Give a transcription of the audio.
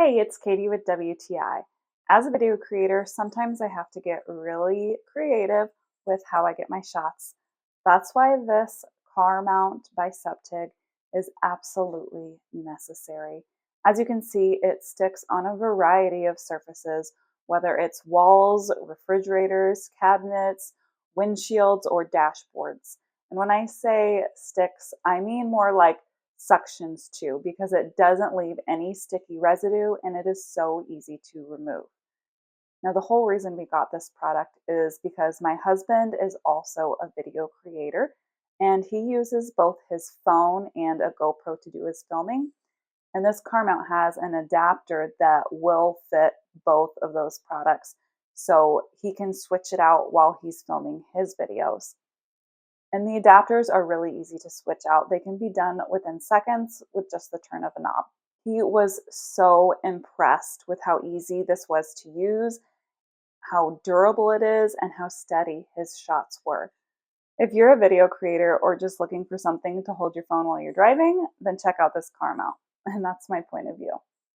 Hey, it's Katie with WTI. As a video creator, sometimes I have to get really creative with how I get my shots. That's why this car mount by Suptig is absolutely necessary. As you can see, it sticks on a variety of surfaces, whether it's walls, refrigerators, cabinets, windshields, or dashboards. And when I say sticks, I mean more like suctions too, because it doesn't leave any sticky residue and it is so easy to remove. Now, the whole reason we got this product is because my husband is also a video creator and he uses both his phone and a GoPro to do his filming. And this car mount has an adapter that will fit both of those products, so he can switch it out while he's filming his videos. And the adapters are really easy to switch out. They can be done within seconds with just the turn of a knob. He was so impressed with how easy this was to use, how durable it is, and how steady his shots were. If you're a video creator or just looking for something to hold your phone while you're driving, then check out this car mount. And that's my point of view.